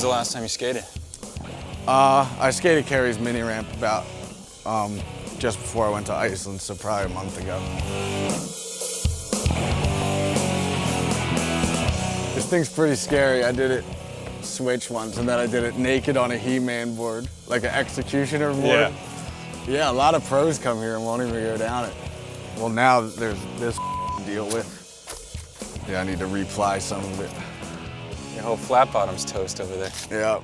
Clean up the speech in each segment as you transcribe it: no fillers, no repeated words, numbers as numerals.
the last time you skated? I skated Carrie's mini ramp about just before I went to Iceland, so probably a month ago. This thing's pretty scary. I did it switch once, and then I did it naked on a He-Man board, like an executioner board. Yeah. Yeah, a lot of pros come here and won't even go down it. Well, now there's this to deal with. Yeah, I need to reply some of it. Your whole flat bottom's toast over there. Yeah.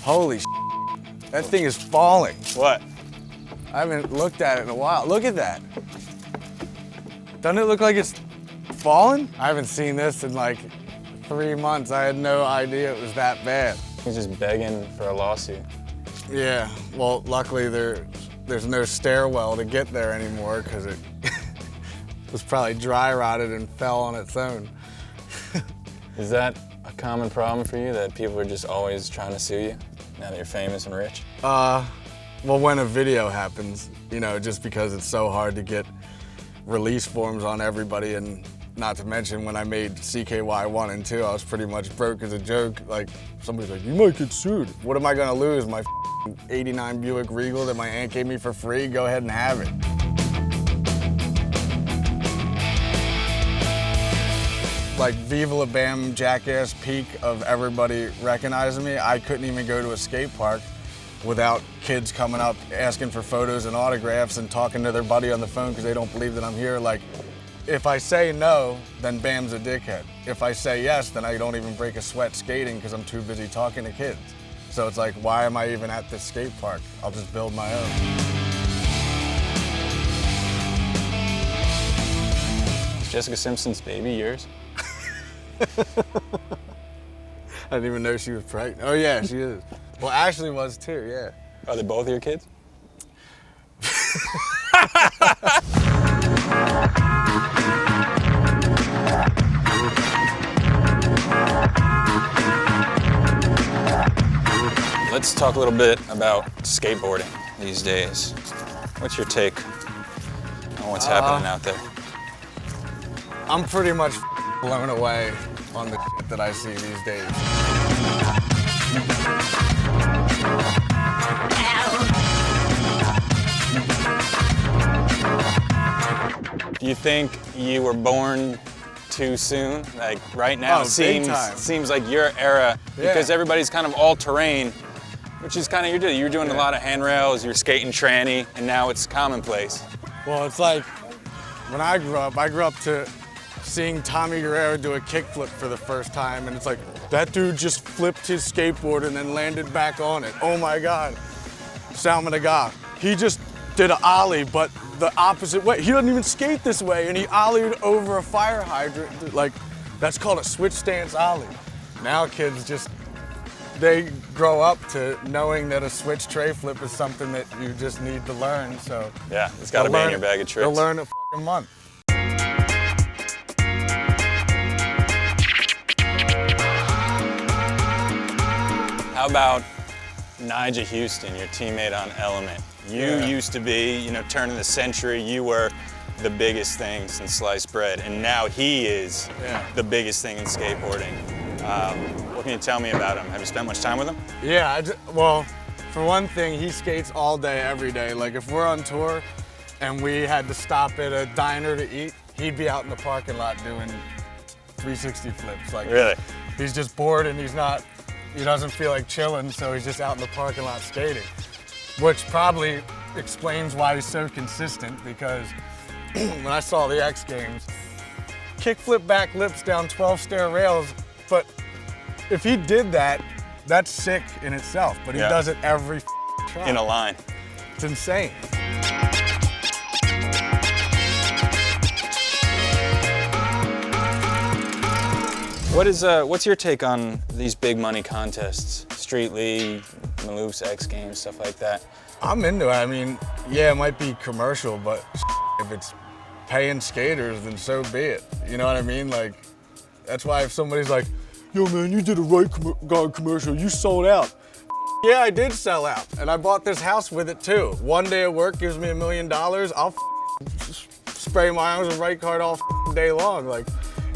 Holy that thing is falling. What? I haven't looked at it in a while. Look at that. Doesn't it look like it's fallen? I haven't seen this in like 3 months. I had no idea it was that bad. He's just begging for a lawsuit. Yeah, well, luckily there's no stairwell to get there anymore because it was probably dry rotted and fell on its own. Is that a common problem for you, that people are just always trying to sue you now that you're famous and rich? Well, when a video happens, you know, just because it's so hard to get release forms on everybody, and not to mention when I made CKY 1 and 2, I was pretty much broke as a joke. Like, somebody's like, you might get sued. What am I gonna lose? My '89 Buick Regal that my aunt gave me for free? Go ahead and have it. Like Viva La Bam jackass peak of everybody recognizing me, I couldn't even go to a skate park without kids coming up asking for photos and autographs and talking to their buddy on the phone because they don't believe that I'm here. Like, if I say no, then Bam's a dickhead. If I say yes, then I don't even break a sweat skating because I'm too busy talking to kids. So it's like, why am I even at this skate park? I'll just build my own. Is Jessica Simpson's baby yours? I didn't even know she was pregnant. Oh yeah, she is. Well, Ashley was too, yeah. Are they both your kids? Let's talk a little bit about skateboarding these days. What's your take on what's happening out there? I'm pretty much blown away on the shit that I see these days. Do you think you were born too soon? Like right now, seems like your era, because everybody's kind of all-terrain, which is kind of your deal. You're doing a lot of handrails, you're skating tranny, and now it's commonplace. Well, it's like when I grew up to seeing Tommy Guerrero do a kickflip for the first time, and it's like, that dude just flipped his skateboard and then landed back on it. Oh my God, Salman Aga. He just did an ollie, but the opposite way. He doesn't even skate this way, and he ollied over a fire hydrant. Like, that's called a switch stance ollie. Now kids just, they grow up to knowing that a switch tray flip is something that you just need to learn, so. Yeah, it's gotta be in your bag of tricks. They'll learn a fucking month. How about Nyjah Houston, your teammate on Element? You used to be, you know, turn of the century, you were the biggest thing since sliced bread, and now he is the biggest thing in skateboarding. What can you tell me about him? Have you spent much time with him? Yeah, well, for one thing, he skates all day, every day. Like, if we're on tour and we had to stop at a diner to eat, he'd be out in the parking lot doing 360 flips. Like, really? He's just bored and he doesn't feel like chilling, so he's just out in the parking lot skating. Which probably explains why he's so consistent, because when I saw the X Games, kickflip back lips down 12 stair rails, but if he did that, that's sick in itself, but he does it every try. In a line. It's insane. What's your take on these big money contests? Street League, Maloof's X Games, stuff like that. I'm into it. I mean, yeah, it might be commercial, but if it's paying skaters, then so be it. You know what I mean? Like, that's why if somebody's like, yo man, you did a Right Guard commercial, you sold out. Yeah, I did sell out, and I bought this house with it too. One day of work gives me $1 million, I'll spray my arms with Right Guard all day long. Like,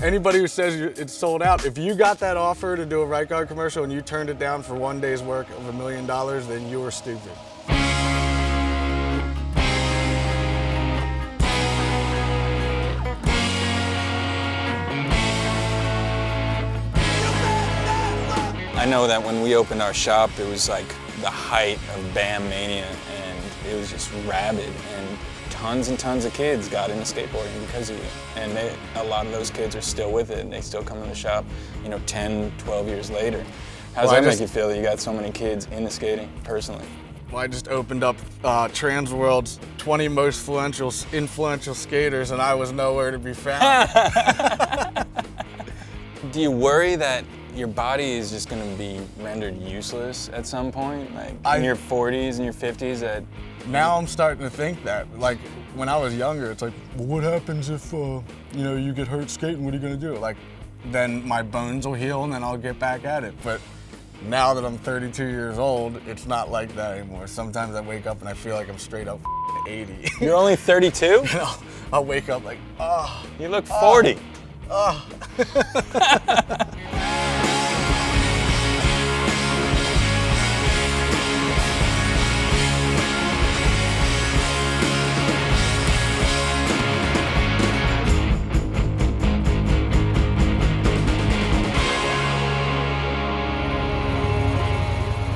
Anybody who says it's sold out, if you got that offer to do a Right Guard commercial and you turned it down for one day's work of $1 million, then you were stupid. I know that when we opened our shop, it was like the height of Bam Mania, and it was just rabid, and tons of kids got into skateboarding because of you. And a lot of those kids are still with it, and they still come in the shop, 10, 12 years later. How does that make you feel that you got so many kids into skating, personally? Well, I just opened up Transworld's 20 most influential skaters, and I was nowhere to be found. Do you worry that your body is just going to be rendered useless at some point, like in your 40s and your 50s? Now I'm starting to think that. Like, when I was younger, it's like, well, what happens if you get hurt skating? What are you going to do? Like, then my bones will heal and then I'll get back at it. But now that I'm 32 years old, it's not like that anymore. Sometimes I wake up and I feel like I'm straight up 80. You're only 32? I'll wake up like, oh. You look 40. Oh.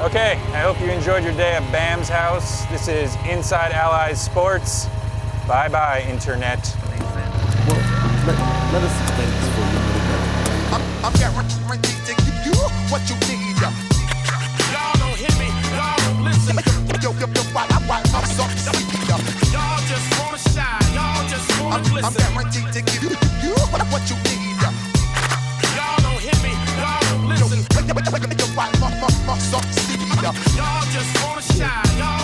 Okay, I hope you enjoyed your day at Bam's house. This is Inside AlliSports. Bye-bye, Internet. Well, let us explain this for you a little better. I'm guaranteed to give you what you need. Y'all don't hear me, y'all don't listen. Yo, I'm so sweet. Y'all just wanna shine, y'all just wanna glisten. I'm guaranteed to give you what you need. Y'all don't hear me, y'all don't listen. Yo, I'm so sweet. Y'all just wanna shine, y'all